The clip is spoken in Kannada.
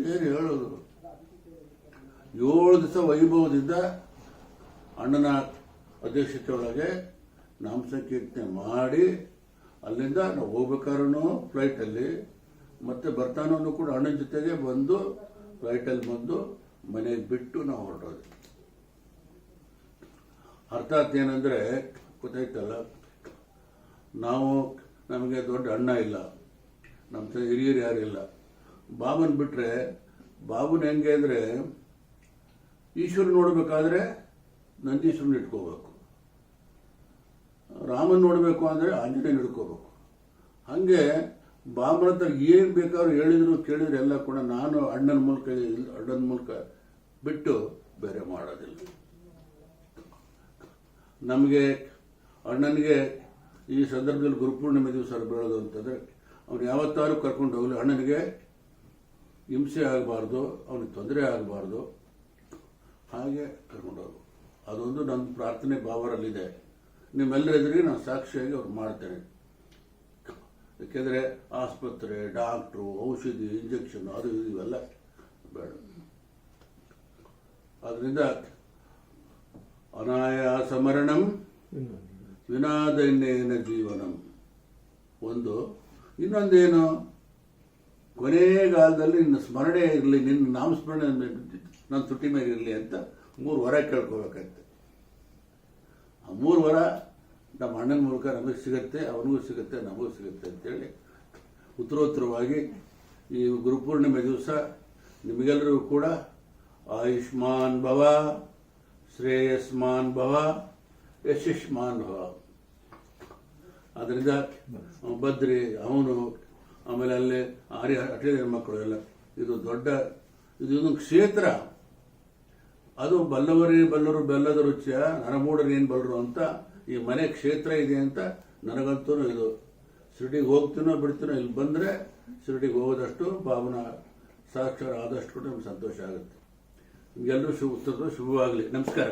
ಏನು ಹೇಳೋದು, 7 ದಿವಸ ವೈಭವದಿಂದ ಅಣ್ಣನ ಅಧ್ಯಕ್ಷತೆ ಒಳಗೆ ನಾಮ ಸಂಕೀರ್ತನೆ ಮಾಡಿ ಅಲ್ಲಿಂದ ನಾವು ಹೋಗ್ಬೇಕಾದ್ರೂ ಫ್ಲೈಟಲ್ಲಿ ಮತ್ತೆ ಬರ್ತಾನೂ ಕೂಡ ಅಣ್ಣನ ಜೊತೆಗೆ ಬಂದು ಫ್ಲೈಟಲ್ಲಿ ಬಂದು ಮನೆಗೆ ಬಿಟ್ಟು ನಾವು ಹೊರಟೋದು. ಅರ್ಥಾತ್ ಏನಂದರೆ ಗೊತ್ತಾಯ್ತಲ್ಲ, ನಾವು ನಮಗೆ ದೊಡ್ಡ ಅಣ್ಣ ಇಲ್ಲ, ನಮ್ಮ ಹಿರಿಯರು ಯಾರಿಲ್ಲ. ಬಾಬನ್ ಬಿಟ್ಟರೆ ಬಾಬುನ ಹೆಂಗೆ ಅಂದರೆ ಈಶ್ವರ ನೋಡಬೇಕಾದ್ರೆ ನಂದೀಶ್ವರನ ಇಟ್ಕೋಬೇಕು, ರಾಮನ್ ನೋಡಬೇಕು ಅಂದರೆ ಆಂಜನೇಯನ ಇಟ್ಕೋಬೇಕು. ಹಾಗೆ ಬಾಬನ ಹತ್ರ ಏನು ಬೇಕಾದ್ರೂ ಹೇಳಿದ್ರು ಕೇಳಿದ್ರು ಎಲ್ಲ ಕೂಡ ನಾನು ಅಣ್ಣನ ಮೂಲಕ ಬಿಟ್ಟು ಬೇರೆ ಮಾಡೋದಿಲ್ಲ. ನಮಗೆ ಅಣ್ಣನಿಗೆ ಈ ಸಂದರ್ಭದಲ್ಲಿ ಗುರುಪೂರ್ಣಿಮೆ ದಿವಸ ಬೀಳೋದು ಅಂತಂದರೆ ಅವನು ಯಾವತ್ತಾರು ಕರ್ಕೊಂಡು ಹೋಗಲಿ, ಅಣ್ಣನಿಗೆ ಹಿಂಸೆ ಆಗಬಾರ್ದು, ಅವನಿಗೆ ತೊಂದರೆ ಆಗಬಾರ್ದು, ಹಾಗೆ ಕರ್ಕೊಂಡು ಹೋಗು. ಅದೊಂದು ನನ್ನ ಪ್ರಾರ್ಥನೆ ಬಾಬರಲ್ಲಿದೆ. ನಿಮ್ಮೆಲ್ಲರ ಎದುರಿಗೆ ನಾನು ಸಾಕ್ಷಿಯಾಗಿ ಅವ್ರು ಮಾಡ್ತೇನೆ. ಯಾಕೆಂದರೆ ಆಸ್ಪತ್ರೆ, ಡಾಕ್ಟ್ರು, ಔಷಧಿ, ಇಂಜೆಕ್ಷನ್ ಅದು ಇವೆಲ್ಲ ಬೇಡ. ಅದರಿಂದ ಅನಾಯಾಸ ಮರಣಂ ವಿನಾದನ್ನೇನ ಜೀವನಂ ಒಂದು. ಇನ್ನೊಂದೇನು, ಕೊನೆಗಾಲದಲ್ಲಿ ನಿನ್ನ ಸ್ಮರಣೆ ಇರಲಿ, ನಿನ್ನ ನಾಮಸ್ಮರಣೆ ನನ್ನ ತುಟಿ ಮೇಲೆ ಇರಲಿ ಅಂತ 3 ವರ ಕೇಳ್ಕೋಬೇಕಂತೆ. ಆ 3 ವರ ನಮ್ಮ ಅಣ್ಣನ ಮೂಲಕ ನಮಗೆ ಸಿಗುತ್ತೆ, ಅವನಿಗೂ ಸಿಗುತ್ತೆ, ನಮಗೂ ಸಿಗುತ್ತೆ ಅಂತೇಳಿ ಉತ್ತರೋತ್ತರವಾಗಿ ಈ ಗುರುಪೂರ್ಣಿಮೆ ದಿವಸ ನಿಮಗೆಲ್ಲರಿಗೂ ಕೂಡ ಆಯುಷ್ಮಾನ್ ಭವ, ಶ್ರೇಯಸ್ಮಾನ್ ಭವ, ಯಶಸ್ಮಾನ್ ಭವ. ಅದರಿಂದ ಬದ್ರಿ ಅವನು ಆಮೇಲೆ ಅಲ್ಲಿ ಅಟೇಜ್ ಮಕ್ಕಳು ಎಲ್ಲ ಇದು ದೊಡ್ಡ ಇದೊಂದು ಕ್ಷೇತ್ರ. ಅದು ಬಲ್ಲವರು ಬೆಲ್ಲದ ರುಚಿಯ ನರಮೂಢರೇನು ಬಲ್ಲರು ಅಂತ ಈ ಮನೆ ಕ್ಷೇತ್ರ ಇದೆ ಅಂತ ನನಗಂತೂ ಇದು ಶಿರಡಿಗೆ ಹೋಗ್ತೀನೋ ಬಿಡ್ತೀನೋ, ಇಲ್ಲಿ ಬಂದರೆ ಶಿರಡಿಗೆ ಹೋಗೋದಷ್ಟು ಬಾಬನ ಸಾಕ್ಷರ ಆದಷ್ಟು ಕೂಡ ನಮ್ಗೆ ಸಂತೋಷ ಆಗುತ್ತೆ. ನಿಮಗೆಲ್ಲರೂ ಉತ್ತರದ ಶುಭವಾಗಲಿ. ನಮಸ್ಕಾರ.